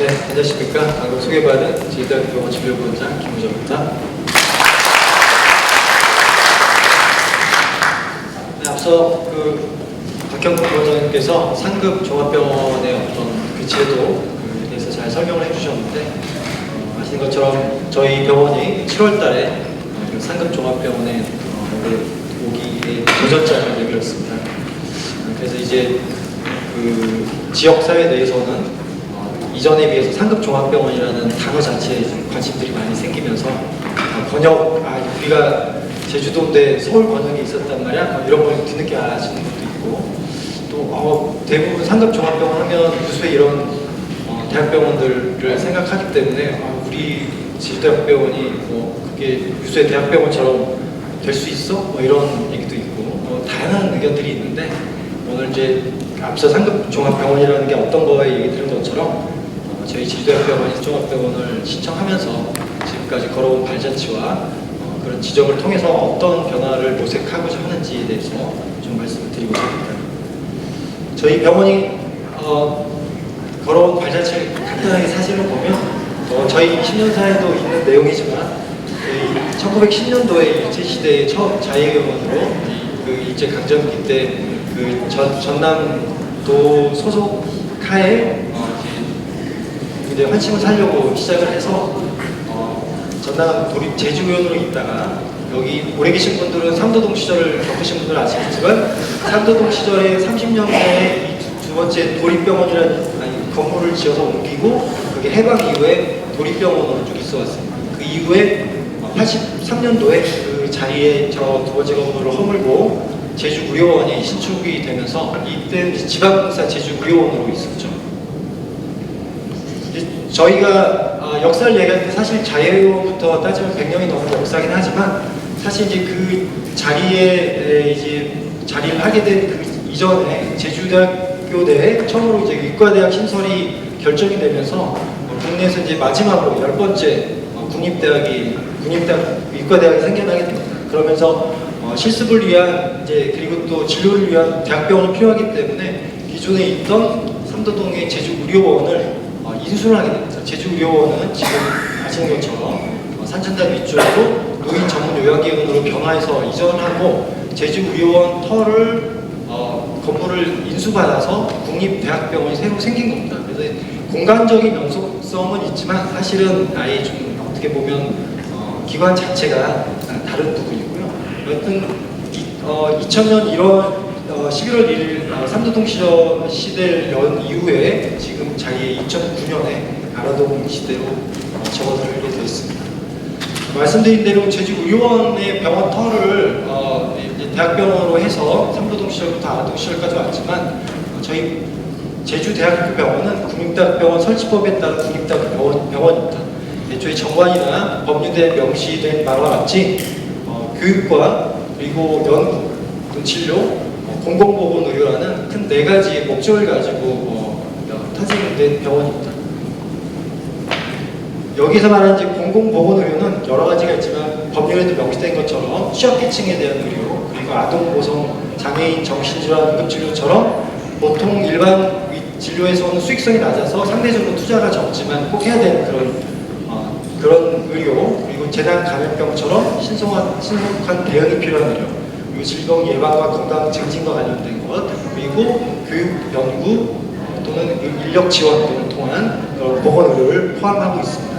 네, 안녕하십니까. 방금 소개받은 제주대학교 병원 진료부원장 김우정입니다. 네, 앞서 박형근 부원장님께서 상급 종합병원의 어떤 그 제도에 대해서 잘 설명을 해주셨는데, 아시는 것처럼 저희 병원이 7월달에 상급 종합병원에 오기에 도전장을 내밀었습니다. 그래서 이제 그 지역사회 내에서는 이전에 비해서 상급 종합병원이라는 단어 자체에 관심들이 많이 생기면서 번역, 우리가 제주도인데 서울 번역이 있었단 말이야? 이런 걸 뒤늦게 아시는 것도 있고, 또 대부분 상급 종합병원 하면 유수의 이런 대학병원들을 생각하기 때문에 우리 제주대학병원이 그게 유수의 대학병원처럼 될 수 있어? 이런 얘기도 있고, 다양한 의견들이 있는데, 오늘 이제 앞서 상급 종합병원이라는 게 어떤 거에 얘기 들은 것처럼 저희 제주대학병원이 종합병원을 신청하면서 지금까지 걸어온 발자취와 그런 지적을 통해서 어떤 변화를 모색하고자 하는지에 대해서 좀 말씀을 드리고자 합니다. 저희 병원이 걸어온 발자취를 간단하게 사실을 보면 저희 20년사에도 있는 내용이지만 1910년도에 일제시대의 첫 자유병원으로 일제강점기 때 전남도 소속 카에 이제 환심을 살려고 시작을 해서 전남 도립 제주의원으로 있다가, 여기 오래 계신 분들은 삼도동 시절을 겪으신 분들은 아시겠지만 삼도동 시절에 30년대에 두 번째 도립병원이라는 건물을 지어서 옮기고, 그게 해방 이후에 도립병원으로 쭉 있어왔습니다. 그 이후에 83년도에 그 자리에 저 두 번째 건물을 허물고 제주의료원이 신축이 되면서 이때 지방공사 제주의료원으로 있었죠. 저희가 역사를 얘기할 때 사실 자유부터 따지면 100년이 넘은 역사긴 하지만, 사실 이제 그 자리에 자리를 하게 된 그 이전에 제주대학교 내에 처음으로 이제 의과대학 신설이 결정이 되면서 국내에서 이제 마지막으로 10번째 국립대학 의과대학이 생겨나게 됩니다. 그러면서 실습을 위한 그리고 또 진료를 위한 대학병원이 필요하기 때문에 기존에 있던 삼도동의 제주의료원을 인수를 하게 됩니다. 제주의료원은 지금 아시는 것처럼 산천단 위쪽으로 노인 전문 요양기관으로 변화해서 이전하고, 제주의료원 터를 건물을 인수받아서 국립대학병원이 새로 생긴 겁니다. 그래서 공간적인 연속성은 있지만 사실은 아예 좀 어떻게 보면 기관 자체가 다른 부분이고요. 여튼 2000년 11월 1일 삼도동 시대를 연 이후에 지금 자리에 2009년에 아라동 시대로 접어들게 되었습니다. 말씀드린 대로 제주의료원의 병원 터를 대학병원으로 해서 삼도동 시절부터 아라동 시절까지 왔지만, 저희 제주대학교 병원은 국립대학병원 설치법에 따른 국립대학병원입니다. 애초에 정관이나 법률에 명시된 바와 같이 교육과 그리고 연구, 또 진료, 공공보건의료라는 큰 4가지 목적을 가지고 탄생된 병원입니다. 여기서 말하는 공공보건의료는 여러 가지가 있지만, 법률에도 명시된 것처럼 취약계층에 대한 의료, 그리고 아동보성, 장애인, 정신질환, 응급진료처럼 보통 일반 진료에서는 수익성이 낮아서 상대적으로 투자가 적지만 꼭 해야 되는 그런 의료, 그리고 재난 감염병처럼 신속한 대응이 필요한 의료, 그리고 질병 예방과 건강 증진과 관련된 것, 그리고 교육, 연구 또는 인력 지원 등을 통한 보건 의료를 포함하고 있습니다.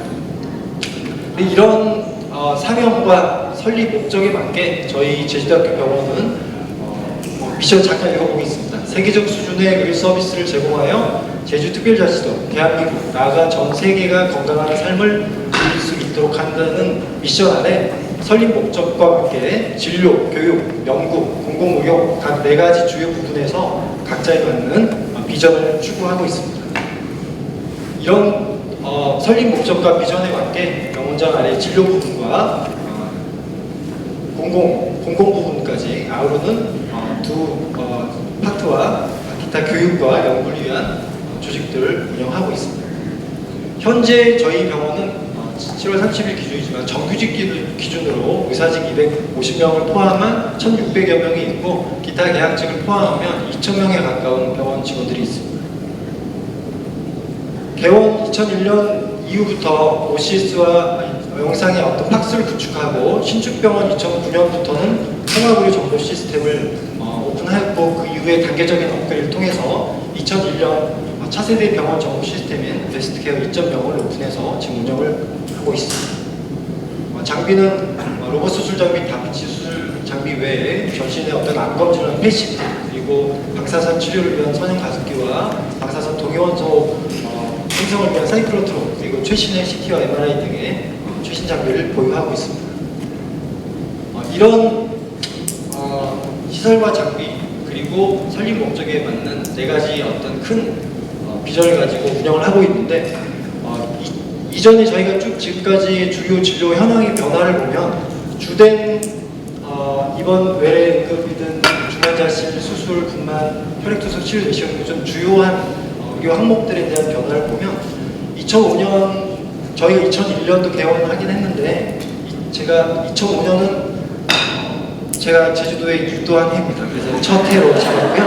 이런 사명과 설립 목적에 맞게 저희 제주대학교 병원은 미션 잠깐 읽어보겠습니다. 세계적 수준의 의료 서비스를 제공하여 제주특별자치도, 대한민국, 나아가 전 세계가 건강한 삶을 누릴 수 있도록 한다는 미션 아래 설립 목적과 맞게 진료, 교육, 연구, 공공의료 각 4가지 주요 부분에서 각자에 맞는 비전을 추구하고 있습니다. 이런 설립 목적과 비전에 맞게 병원장 아래 진료 부분과 공공 부분까지 아우르는 두 파트와 기타 교육과 연구를 위한 조직들을 운영하고 있습니다. 현재 저희 병원은 7월 30일 기준이지만 정규직 기준으로 의사직 250명을 포함한 1,600여 명이 있고, 기타 계약직을 포함하면 2,000명에 가까운 병원 직원들이 있습니다. 개원 2001년 이후부터 OCS와 영상의 어떤 팍스를 구축하고 신축병원 2009년부터는 통합의료 정보 시스템을 오픈하였고, 그 이후에 단계적인 업그레이드를 통해서 2001년 차세대 병원 정보 시스템인 베스트케어 2.0을 오픈해서 지금 운영을 하고 있습니다. 장비는 로봇 수술 장비, 다빈치 수술 장비 외에 전신의 어떤 암 검진은 패시브, 그리고 방사선 치료를 위한 선형 가습기와 방사선 동위원소 생성을 위한 사이클로트론, 그리고 최신의 CT와 MRI 등의 최신 장비를 보유하고 있습니다. 이런 시설과 장비, 그리고 설립 목적에 맞는 네 가지 어떤 큰 비전을 가지고 운영을 하고 있는데, 이전에 저희가 쭉 지금까지 주요 진료 현황의 변화를 보면 주된 입원 외래 응급이든 중환자실 수술, 분만, 혈액투석 치료 내시경 좀 주요한 의료 항목들에 대한 변화를 보면 2005년 저희가 2001년도 개원을 하긴 했는데, 제가 2005년은 제가 제주도에 유도한 해입니다. 그래서 첫 해로 잡았고요.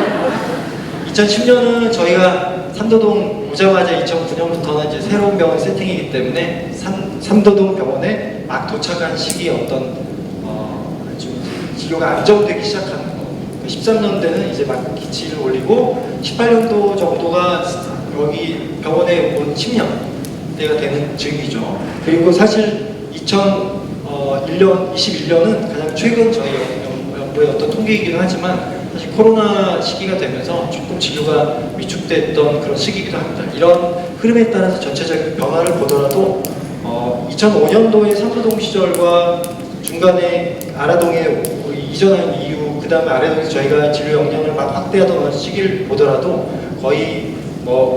2010년은 저희가 삼도동 오자마자 2009년부터는 이제 새로운 병원 세팅이기 때문에 삼도동 병원에 막 도착한 시기에 어떤 좀 진료가 안정되기 시작하는 거. 13년대는 이제 막 기치를 올리고 18년도 정도가 여기 병원에 온 10년대가 되는 즈음이죠. 그리고 사실 21년은 가장 최근 저희 연구의 어떤 통계이기도 하지만, 사실 코로나 시기가 되면서 조금 진료가 위축됐던 그런 시기이기도 합니다. 이런 흐름에 따라서 전체적인 변화를 보더라도 2005년도의 삼도동 시절과 중간에 아라동에 이전한 이후, 그 다음에 아래동에서 저희가 진료 역량을 막 확대하던 시기를 보더라도 거의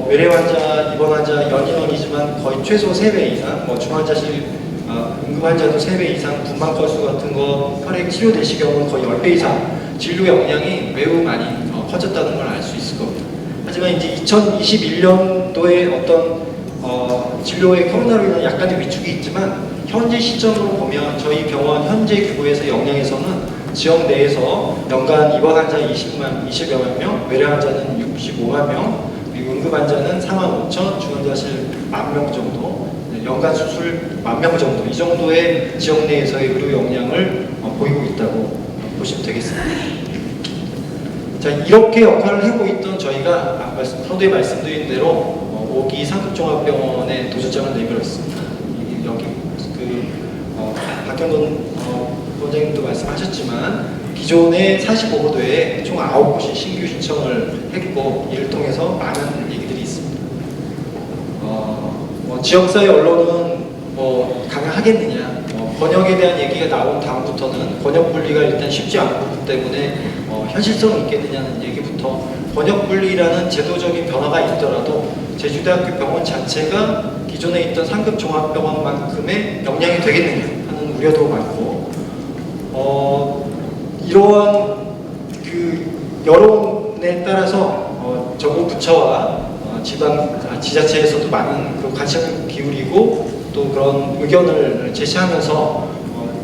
외래 환자, 입원 환자 연인원이지만 거의 최소 3배 이상, 중환자실 응급 환자도 3배 이상, 분만 건수 같은 거, 혈액 치료 내시경은 거의 10배 이상 진료 역량이 매우 많이 커졌다는 걸 알 수 있을 겁니다. 하지만 이제 2021년도에 어떤 진료의 코로나로 인한 약간의 위축이 있지만, 현재 시점으로 보면 저희 병원 현재 규모에서 역량에서는 지역 내에서 연간 입원 환자 20여만 명, 외래 환자는 65만 명, 그리고 응급 환자는 4만 5천, 중환자실 10,000명 정도, 연간 수술 10,000명 정도, 이 정도의 지역 내에서의 의료 역량을 보이고 있다고 보시면 되겠습니다. 자, 이렇게 역할을 하고 있던 저희가 서두에 말씀드린 대로 5기 상급종합병원의 도전장을 내밀었습니다. 여기 박현돈 원장님도 말씀하셨지만, 기존의 45호도에 총 9곳이 신규 신청을 했고, 이를 통해서 많은 얘기들이 있습니다. 지역사회 언론은 가능하겠느냐, 번역에 대한 얘기가 나온 다음부터는 번역 분리가 일단 쉽지 않기 때문에 현실성이 있겠느냐는 얘기부터, 번역 분리라는 제도적인 변화가 있더라도 제주대학교 병원 자체가 기존에 있던 상급 종합병원만큼의 역량이 되겠느냐 하는 우려도 많고, 이러한 여론에 따라서 정부 부처와 지자체에서도 많은 관심을 기울이고 또 그런 의견을 제시하면서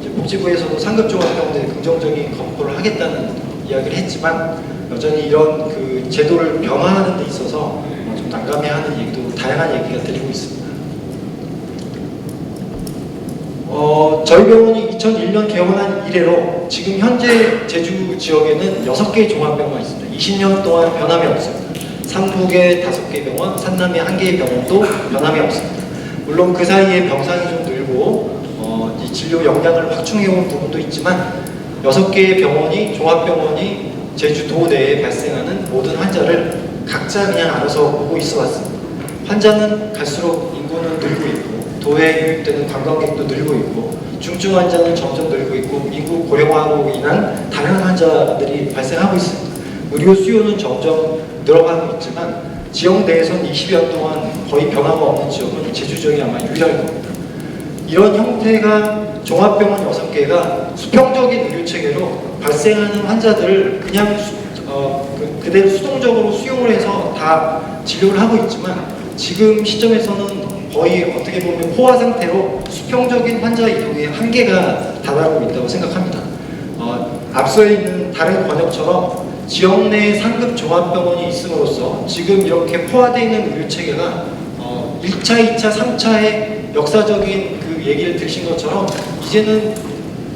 이제 복지부에서도 상급종합병원에 긍정적인 검토를 하겠다는 이야기를 했지만, 여전히 이런 제도를 변화하는 데 있어서 좀 난감해하는 얘기도, 다양한 얘기가 들리고 있습니다. 저희 병원이 2001년 개원한 이래로 지금 현재 제주 지역에는 6개의 종합병원이 있습니다. 20년 동안 변함이 없습니다. 삼북에 5개 병원, 산남에 1개의 병원도 변함이 없습니다. 물론 그 사이에 병상이 좀 늘고 이 진료 역량을 확충해온 부분도 있지만, 6개의 병원이, 종합병원이 제주도 내에 발생하는 모든 환자를 각자 그냥 알아서 보고 있어 왔습니다. 환자는 갈수록 인구는 늘고 있고, 도에 유입되는 관광객도 늘고 있고, 중증 환자는 점점 늘고 있고, 인구 고령화로 인한 다른 환자들이 발생하고 있습니다. 의료 수요는 점점 늘어가고 있지만, 지역 내에서는 20여 동안 거의 변화가 없는 지역은 제주 지역이 아마 유일할 겁니다. 이런 형태가 종합병원 6개가 수평적인 의료체계로 발생하는 환자들을 그냥 그대로 수동적으로 수용을 해서 다 진료를 하고 있지만, 지금 시점에서는 거의 어떻게 보면 포화 상태로 수평적인 환자 이동의 한계가 다다르고 있다고 생각합니다. 앞서 있는 다른 번역처럼 지역 내에 상급 종합병원이 있음으로써 지금 이렇게 포화되어 있는 의료체계가 1차, 2차, 3차의 역사적인 그 얘기를 들으신 것처럼 이제는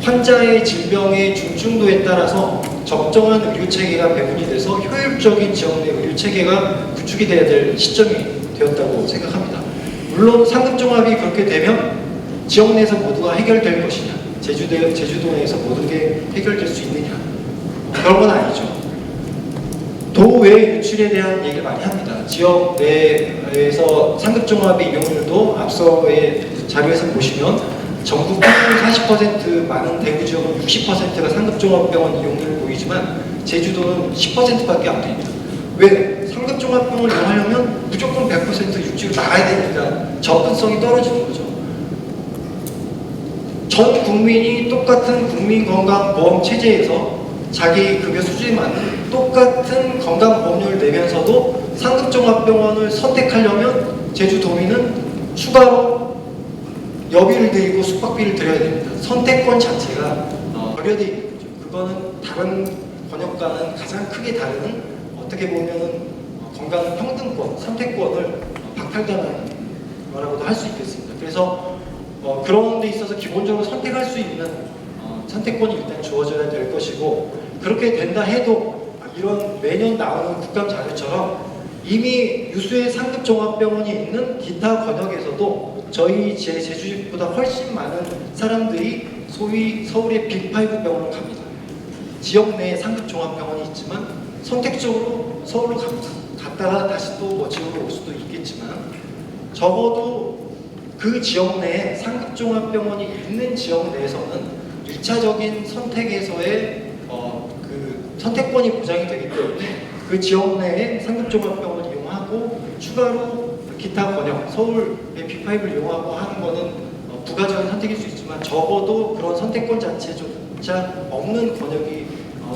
환자의 질병의 중증도에 따라서 적정한 의료체계가 배분이 돼서 효율적인 지역 내 의료체계가 구축이 돼야 될 시점이 되었다고 생각합니다. 물론 상급종합이 그렇게 되면 지역 내에서 모두가 해결될 것이냐, 제주도 내에서 모든 게 해결될 수 있느냐, 그런 건 아니죠. 도외 유출에 대한 얘기를 많이 합니다. 지역 내에서 상급종합의 이용률도 앞서의 자료에서 보시면 전국 평균 40%, 많은 대구 지역은 60%가 상급종합병원 이용률을 보이지만 제주도는 10%밖에 안 됩니다. 왜? 상급종합병원을 이용하려면 무조건 100% 육지로 나가야 되니까 접근성이 떨어지는 거죠. 전 국민이 똑같은 국민건강보험 체제에서 자기 급여 수준에 맞는 똑같은 건강보험료를 내면서도 상급종합병원을 선택하려면 제주도민은 추가로 여비를 드리고 숙박비를 드려야 됩니다. 선택권 자체가 결여되어 있는 거죠. 그거는 다른 번역과는 가장 크게 다른 어떻게 보면 건강평등권, 선택권을 박탈당하는 거라고도 할 수 있겠습니다. 그래서 그런 데 있어서 기본적으로 선택할 수 있는 선택권이 일단 주어져야 될 것이고, 그렇게 된다 해도 이런 매년 나오는 국감 자료처럼 이미 유수의 상급종합병원이 있는 기타 권역에서도 저희 제주보다 훨씬 많은 사람들이 소위 서울의 빅5 병원을 갑니다. 지역 내에 상급종합병원이 있지만 선택적으로 서울로 갑니다. 갔다가 다시 또 지역으로 올 수도 있겠지만 적어도 그 지역 내에 상급종합병원이 있는 지역 내에서는 1차적인 선택에서의 그 선택권이 보장이 되기 때문에 그 지역 내에 상급종합병원을 이용하고 추가로 기타 권역, 서울의 빅5를 이용하고 하는 것은 부가적인 선택일 수 있지만 적어도 그런 선택권 자체조차 없는 권역이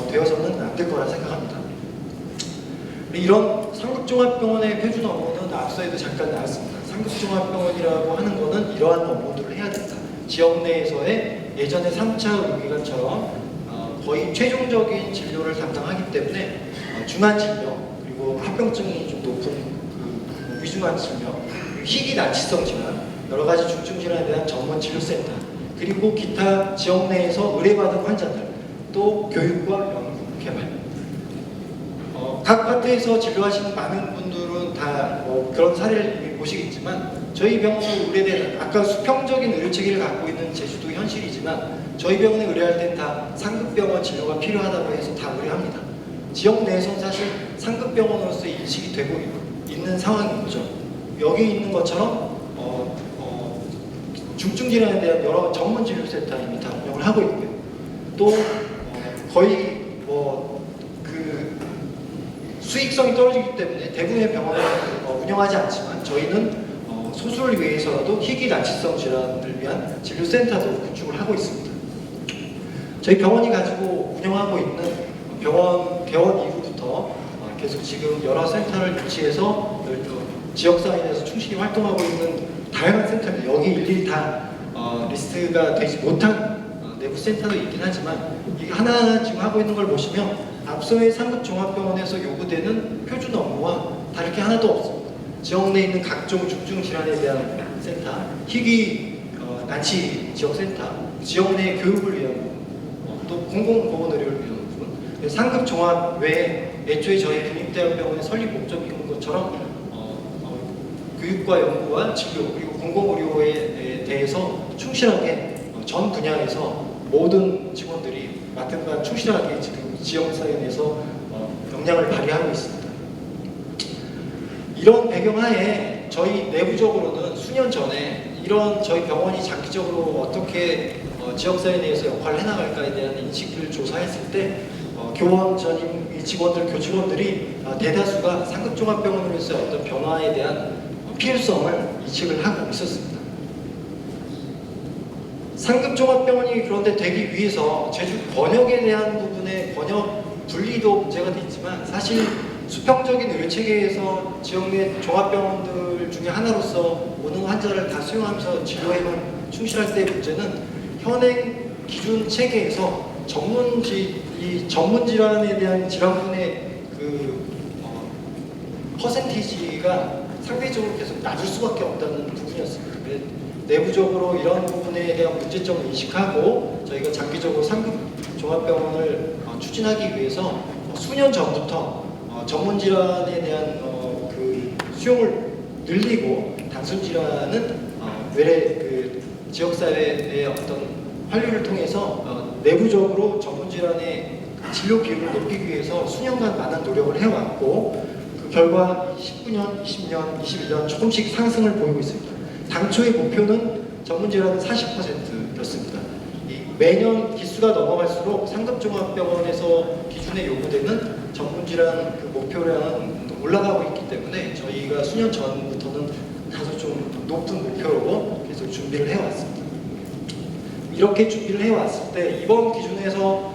되어서는 안 될 거라 생각합니다. 이런 상급종합병원의 표준 업무는 앞서에도 잠깐 나왔습니다. 상급종합병원이라고 하는 것은 이러한 업무들을 해야 된다. 지역 내에서의 예전의 3차 의료기관처럼 거의 최종적인 진료를 담당하기 때문에 중한 질병, 그리고 합병증이 좀 높은 그 위중한 질병, 희귀 난치성 질환, 여러 가지 중증 질환에 대한 전문 진료센터, 그리고 기타 지역 내에서 의뢰받은 환자들, 또 교육과 연구, 개발. 각 파트에서 진료하시는 많은 분들은 다 그런 사례를 이미 보시겠지만 저희 병원을 의뢰되는, 아까 수평적인 의료체계를 갖고 있는 제주도 현실이지만 저희 병원에 의뢰할 땐 다 상급병원 진료가 필요하다고 해서 다 의뢰합니다. 지역 내에서는 사실 상급병원으로서 인식이 되고 있는 상황이죠. 여기 있는 것처럼 중증질환에 대한 여러 전문 진료센터 이미 다 운영을 하고 있고요. 또 거의 그 수익성이 떨어지기 때문에 대부분의 병원을 운영하지 않지만 저희는 소수를 위해서라도 희귀 난치성 질환을 위한 진료센터도 구축을 하고 있습니다. 저희 병원이 가지고 운영하고 있는 병원 개원 이후부터 계속 지금 여러 센터를 유치해서 지역사회에 대해서 충실히 활동하고 있는 다양한 센터들, 여기 일일이 다 리스트가 되지 못한 내부 센터도 있긴 하지만 이게 하나하나 지금 하고 있는 걸 보시면 앞서의 상급종합병원에서 요구되는 표준 업무와 다를 게 하나도 없습니다. 지역 내에 있는 각종 중증 질환에 대한 센터, 희귀 난치 지역센터, 지역 내 교육을 위한 부분, 또 공공보건의료를 위한 부분, 상급종합 외에 애초에 저희 국립대학병원의 설립 목적인 것처럼 교육과 연구와 진료 그리고 공공의료에 대해서 충실하게 전 분야에서 모든 직원들이 맡은 바 충실하게 지금 지역사회에 대해서 역량을 발휘하고 있습니다. 이런 배경하에 저희 내부적으로는 수년 전에 이런 저희 병원이 장기적으로 어떻게 지역사회에 대해서 역할을 해나갈까에 대한 인식을 조사했을 때 교원 전임 직원들, 교직원들이 대다수가 상급종합병원으로서의 어떤 변화에 대한 필요성을 인식을 하고 있었습니다. 상급종합병원이 그런데 되기 위해서 제주 권역에 대한 부분에 권역 분리도 문제가 있지만 사실 수평적인 의료체계에서 지역 내 종합병원들 중에 하나로서 오는 환자를 다 수용하면서 진료에만 충실할 때의 문제는 현행 기준 체계에서 이 전문 질환에 대한 질환군의 그 퍼센티지가 상대적으로 계속 낮을 수밖에 없다는 부분이었습니다. 내부적으로 이런 부분에 대한 문제점을 인식하고 저희가 장기적으로 상급 종합병원을 추진하기 위해서 수년 전부터 전문 질환에 대한 그 수용을 늘리고 단순 질환은 외래 그 지역사회의 어떤 환류를 통해서 내부적으로 전문 질환의 진료 비율을 높이기 위해서 수년간 많은 노력을 해왔고 그 결과 19년, 20년, 21년 조금씩 상승을 보이고 있습니다. 당초의 목표는 전문 질환은 40%였습니다. 매년 기수가 넘어갈수록 상급종합병원에서 기준에 요구되는 전문 질환 그 목표량은 올라가고 있기 때문에 저희가 수년 전부터는 다소 좀 높은 목표로 계속 준비를 해왔습니다. 이렇게 준비를 해왔을 때 이번 기준에서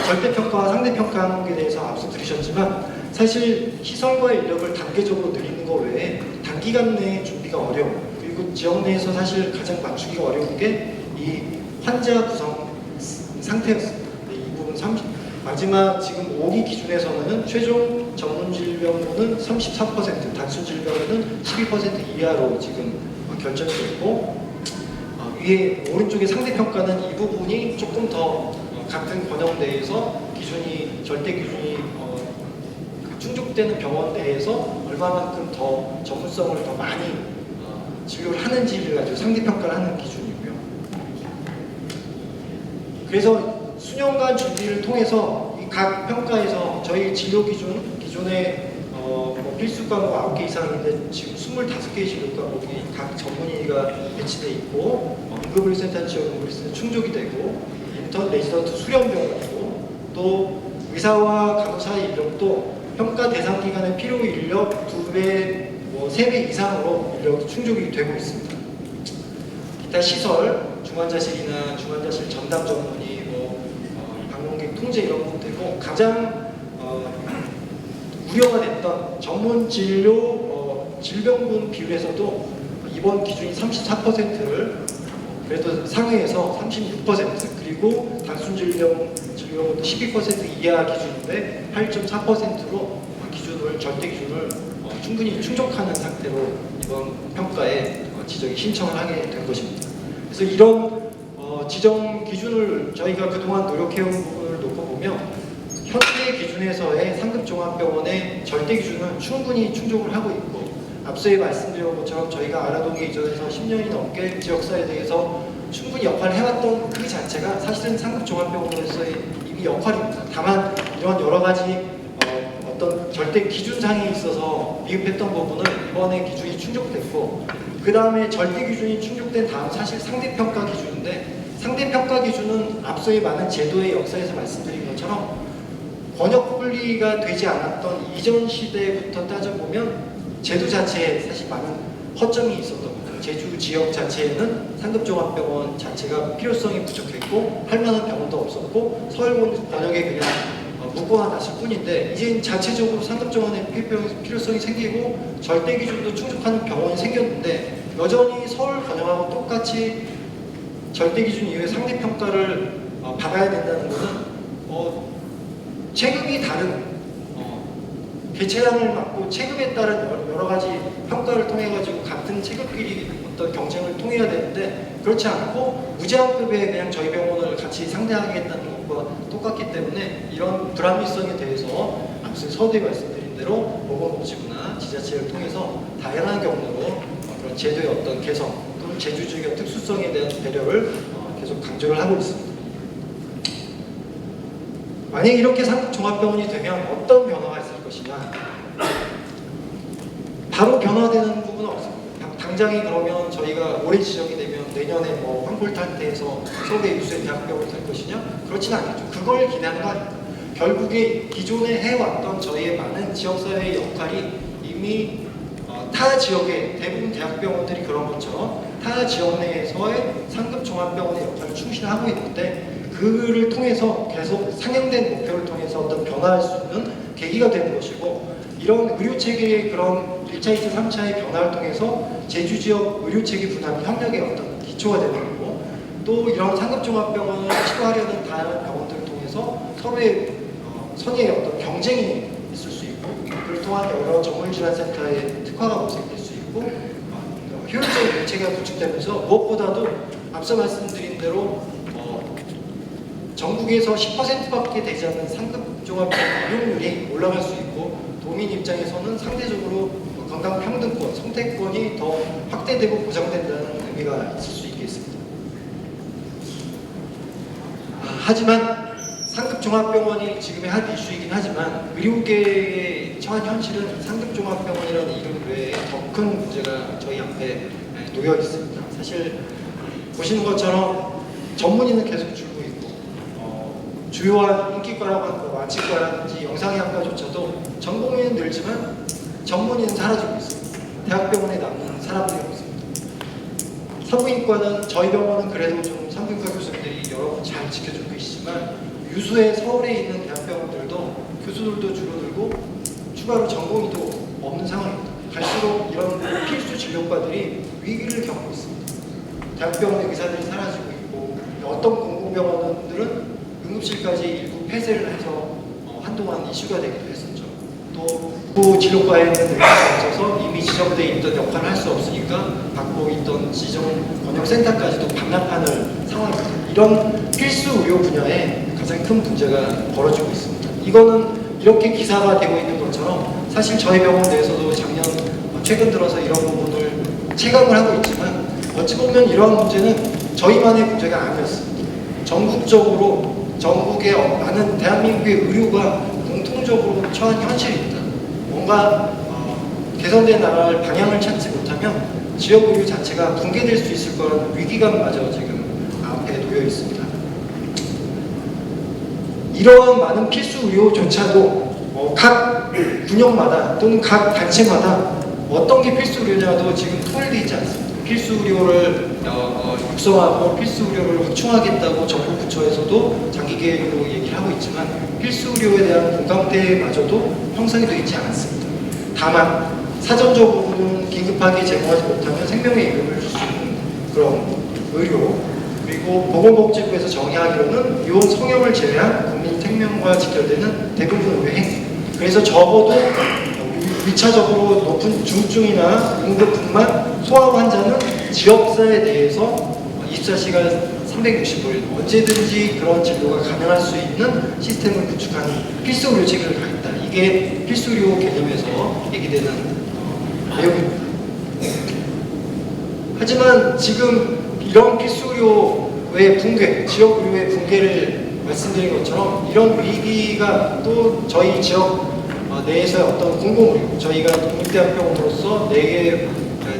절대평가와 상대평가하는 것에 대해서 앞서 들으셨지만 사실 시설과 인력을 단계적으로 늘리는 것 외에 단기간 내에 준비가 어려워요. 그리고 지역 내에서 사실 가장 맞추기가 어려운 게 이 환자 구성 상태였습니다. 이 부분 마지막 지금 5기 기준에서는 최종 전문 질병으로는 34%, 단순 질병으로는 12% 이하로 지금 결정되어 있고 위에 오른쪽에 상대평가는 이 부분이 조금 더 같은 권역 내에서 기준이 절대 기준이 충족되는 병원 내에서 얼마만큼 더 전문성을 더 많이 진료를 하는지를 가지고 상대평가를 하는 기준이고요. 그래서 수년간 준비를 통해서 이 각 평가에서 저희 진료 기존에 필수 과목 9개 이상인데 지금 25개의 진료 과목이 각 전문의가 배치되어 있고 응급의료센터 지역 응급의료센터 충족이 되고 인턴 레지던트 수련병원이고 또 의사와 간호사의 인력도 평가 대상 기간의 필요 인력 2배, 3배 이상으로 인력이 충족이 되고 있습니다. 기타 시설, 중환자실이나 중환자실 전담 전문의, 방문객 통제 이런 부분들고 가장 우려가 됐던 전문 진료 질병군 비율에서도 이번 기준이 34%를 그래도 상회에서 36% 그리고 단순 질병도 12% 이하 기준인데 8.4%로 기준을 절대 기준을 충분히 충족하는 상태로 이번 평가에 지정이 신청을 하게 된 것입니다. 그래서 이런 지정 기준을 저희가 그동안 노력해온 부분을 놓고 보면 현재 기준에서의 상급종합병원의 절대 기준은 충분히 충족을 하고 있고 앞서에 말씀드린 것처럼 저희가 아라동에 이전해서 10년이 넘게 지역사회에 대해서 충분히 역할을 해왔던 그 자체가 사실은 상급종합병원으로서의 이미 역할입니다. 다만 이런 여러 가지 어떤 절대 기준상에 있어서 미흡했던 부분은 이번에 기준이 충족됐고 그 다음에 절대 기준이 충족된 다음 사실 상대평가 기준인데 상대평가 기준은 앞서의 많은 제도의 역사에서 말씀드린 것처럼 번역 분리가 되지 않았던 이전 시대부터 따져보면 제도 자체에 사실 많은 허점이 있었던 거죠. 제주 지역 자체에는 상급종합병원 자체가 필요성이 부족했고 할 만한 병원도 없었고 서울 번역에 그냥 묶어놨을 뿐인데 이제 자체적으로 상급종합의 필요성이 생기고 절대 기준도 충족하는 병원이 생겼는데 여전히 서울 번역하고 똑같이 절대 기준 이후에 상대평가를 받아야 된다는 것은 체급이 다른 개체량을 맞고 체급에 따른 여러 가지 평가를 통해 가지고 같은 체급끼리 어떤 경쟁을 통해야 되는데 그렇지 않고 무제한급에 그냥 저희 병원을 같이 상대하겠다는 것과 똑같기 때문에 이런 불합리성에 대해서 앞서 서두에 말씀드린 대로 보건복지부나 지자체를 통해서 다양한 경로로 그런 제도의 어떤 개선 또는 제주 지역의 특수성에 대한 배려를 계속 강조를 하고 있습니다. 만약 이렇게 상급종합병원이 되면 어떤 변화가 있을 것이냐? 바로 변화되는 부분은 없습니다. 당장에 그러면 저희가 올해 지정이 되면 내년에 황골탄태에서 서울의 유수의 대학병원이 될 것이냐? 그렇지는 않겠죠. 그걸 기대하는 거 아닙니다. 결국에 기존에 해왔던 저희의 많은 지역사회의 역할이 이미 타 지역의 대부분 대학병원들이 그런 것처럼 타 지역 내에서의 상급종합병원의 역할을 충실히 하고 있는데 그를 통해서 계속 상향된 목표를 통해서 어떤 변화할 수 있는 계기가 되는 것이고 이런 의료체계의 그런 1차, 2차, 3차의 변화를 통해서 제주 지역 의료체계 분담 협력의 어떤 기초가 되는 거고 또 이런 상급종합병원을 시도하려는 다양한 병원들을 통해서 서로의 선의의 어떤 경쟁이 있을 수 있고 그를 통한 여러 전문질환센터의 특화가 모색될 수 있고 있고 효율적인 대체가 구축되면서 무엇보다도 앞서 말씀드린 대로 전국에서 10%밖에 되지 않는 상급 종합병원 이용률이 올라갈 수 있고 도민 입장에서는 상대적으로 건강 평등권, 선택권이 더 확대되고 보장된다는 의미가 있을 수 있겠습니다. 하지만 상급 종합병원이 지금의 한 이슈이긴 하지만 의료계의 처한 현실은 상급 종합병원이라는 이름 외에 더 큰 문제가 저희 앞에 놓여 있습니다. 사실 보시는 것처럼 전문의는 계속 줄고 있고 주요한 인기과라고 하는 와치과라든지 영상의학과조차도 전공의는 늘지만 전문의는 사라지고 있습니다. 대학병원에 남는 사람들이 없습니다. 산부인과는 저희 병원은 그래도 좀 산부인과 교수님들이 여러 분 잘 지켜주고 계시지만 유수의 서울에 있는 대학병원들도 교수들도 줄어들고 추가로 전공의도 없는 상황입니다. 갈수록 이런 필수 진료과들이 위기를 겪고 있습니다. 대학병원의 의사들이 사라지고 있고 어떤 공공병원들은 응급실까지 일부 폐쇄를 해서 한동안 이슈가 되기도 했었죠. 또 진료과에 있는 의사가 없어서 이미 지정되어 있던 역할을 할 수 없으니까 받고 있던 지정 번역센터까지도 반납하는 상황입니다. 이런 필수 의료 분야에 가장 큰 문제가 벌어지고 있습니다. 이거는 이렇게 기사가 되고 있는 것처럼 사실 저희 병원 내에서도 작년 최근 들어서 이런 부분을 체감을 하고 있지만 어찌 보면 이러한 문제는 저희만의 문제가 아니었습니다. 전국적으로 전국의 많은 대한민국의 의료가 공통적으로 처한 현실입니다. 뭔가 개선된 나라를 방향을 찾지 못하면 지역 의료 자체가 붕괴될 수 있을 거라는 위기감마저 지금 앞에 놓여 있습니다. 이러한 많은 필수 의료조차도 각 군역마다 또는 각 단체마다 어떤 게 필수 의료냐도 지금 통일되어 있지 않습니다. 필수 의료를 육성하고 필수 의료를 확충하겠다고 정부 부처에서도 장기 계획으로 얘기를 하고 있지만 필수 의료에 대한 공감대마저도 형성이 되어 있지 않습니다. 다만 사전적으로는 긴급하게 제공하지 못하면 생명의 이름을 줄 수 있는 그런 의료, 그리고 보건복지부에서 정의하기로는 이혼 성형을 제외한 국민 생명과 직결되는 대부분 의료 행위. 그래서 적어도 위차적으로 높은 중증이나 응급뿐만 소아 환자는 지역사에 대해서 24시간 365일 언제든지 그런 진료가 가능할 수 있는 시스템을 구축하는 필수 의료 체계를 가겠다. 이게 필수 의료 개념에서 얘기되는 내용입니다. 하지만 지금 이런 필수 의료의 붕괴, 지역 의료의 붕괴를 말씀드린 것처럼 이런 위기가 또 저희 지역 내에서의 어떤 공공의료, 저희가 국립대학병원으로서 내에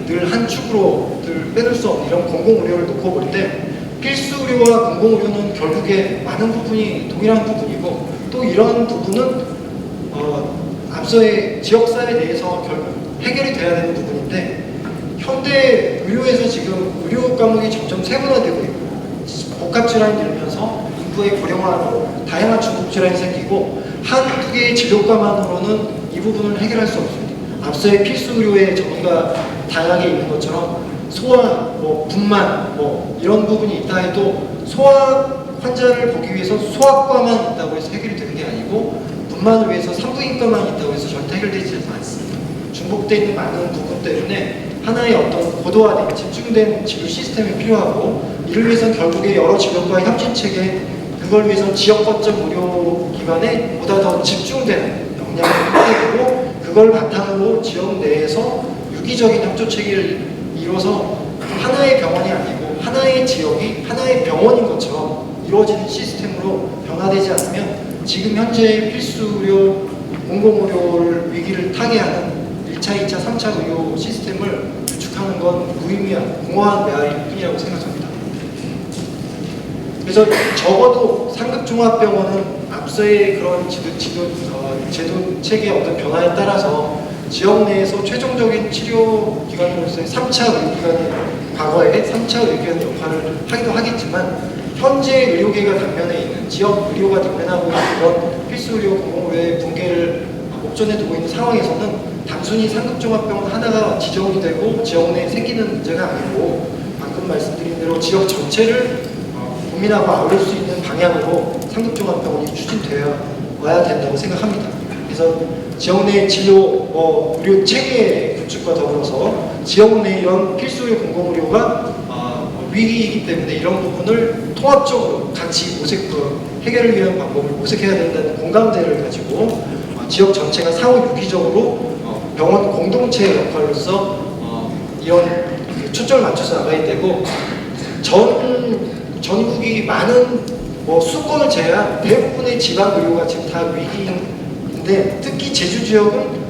늘 한 축으로 늘 빼놓을 수 없는 이런 공공의료를 놓고 볼 때 필수 의료와 공공의료는 결국에 많은 부분이 동일한 부분이고 또 이런 부분은 앞서의 지역사회 내에서 결국 해결이 돼야 되는 부분인데 현대 의료에서 지금 의료 과목이 점점 세분화되고 있고 복합 질환이 늘면서 인구의 고령화로 다양한 중복 질환이 생기고 한두 개의 진료과만으로는 이 부분을 해결할 수 없습니다. 앞서의 필수 의료의 정의가 다양하게 있는 것처럼 소아, 분만, 이런 부분이 있다 해도 소아 환자를 보기 위해서 소아과만 있다고 해서 해결이 되는 게 아니고 분만을 위해서 산부인과만 있다고 해서 절대 해결되지 않습니다. 중복되어 있는 많은 부분 때문에 하나의 어떤 고도화된 집중된 치료 시스템이 필요하고 이를 위해서는 결국에 여러 진료과의 협진체계 그걸 위해서 지역 거점 의료기관에 보다 더 집중되는 역량을 해야 되고 그걸 바탕으로 지역 내에서 유기적인 협조체계를 이뤄서 하나의 병원이 아니고 하나의 지역이 하나의 병원인 것처럼 이루어지는 시스템으로 변화되지 않으면 지금 현재의 필수 의료, 공공의료를 위기를 타개하는 1차, 2차, 3차 의료 시스템을 구축하는 건 무의미한 공허한 메아리일 뿐이라고 생각합니다. 그래서 적어도 상급종합병원은 앞서의 그런 제도 체계의 어떤 변화에 따라서 지역 내에서 최종적인 치료기관으로서의 3차 의료기관의 과거에 3차 의료기관의 역할을 하기도 하겠지만 현재 의료계가 당면에 있는 지역 의료가 당면하고 있는 그런 필수 의료 공공의료의 붕괴를 목전에 두고 있는 상황에서는 단순히 상급종합병원 하나가 지정이 되고 지역 내에 생기는 문제가 아니고 방금 말씀드린 대로 지역 전체를 고민하고 아울릴 수 있는 방향으로 상급종합병원이 추진되어야 된다고 생각합니다. 그래서 지역 내 진료 의료 체계 구축과 더불어서 지역 내 이런 필수의 공공의료가 위기이기 때문에 이런 부분을 통합적으로 같이 해결을 위한 방법을 모색해야 된다는 공감대를 가지고 지역 전체가 상호 유기적으로 병원 공동체의 역할로서 이런 초점을 맞춰서 나가야 되고 전국이 많은 수도권을 제외한 대부분의 지방 의료가 지금 다 위기인데 특히 제주 지역은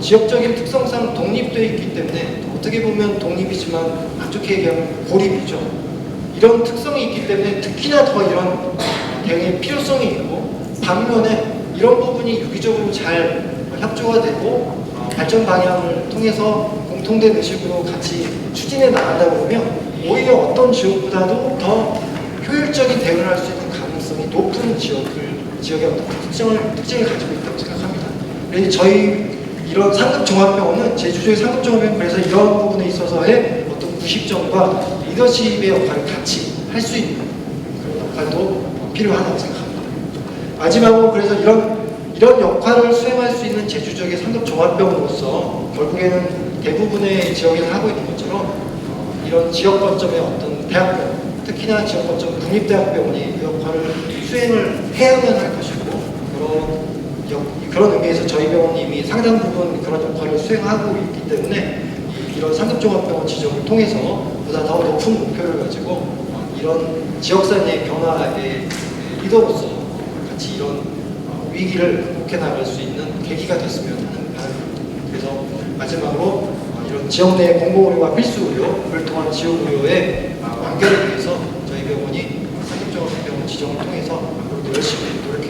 지역적인 특성상 독립되어 있기 때문에 어떻게 보면 독립이지만 안 좋게 얘기하면 고립이죠. 이런 특성이 있기 때문에 특히나 더 이런 대응의 필요성이 있고 반면에 이런 부분이 유기적으로 잘 협조가 되고 발전 방향을 통해서 공통된 의식으로 같이 추진해 나간다 보면 오히려 어떤 지역보다도 더 효율적인 대응을 할 수 있는 가능성이 높은 지역의 어떤 특징을 가지고 있다고 생각합니다. 그래서 저희 이런 상급종합병원은 제주도의 상급종합병원 그래서 이런 부분에 있어서의 어떤 구식점과 리더십의 역할을 같이 할 수 있는 그런 역할도 필요하다고 생각합니다. 마지막으로 그래서 이런 역할을 수행할 수 있는 제주 지역의 상급종합병원으로서 결국에는 대부분의 지역에서 하고 있는 것처럼 이런 지역 거점의 어떤 대학병원, 특히나 지역 거점 국립대학병원이 그 역할을 수행을 해야만 할 것이고 그런 의미에서 저희 병원이 이미 상당 부분 그런 역할을 수행하고 있기 때문에 이런 상급종합병원 지정을 통해서 보다 더 높은 목표를 가지고 이런 지역사회의 변화의 리더로서 같이 이런 위기를 극복해 나갈 수 있는 계기가 됐으면 하는 바람입니다. 그래서 마지막으로 이런 지역 내 공공의료와 필수의료를 통한 지역의료의 완결을 위해서 저희 병원이 상급종합병원 지정을 통해서 앞으로도 열심히 노력하겠습니다.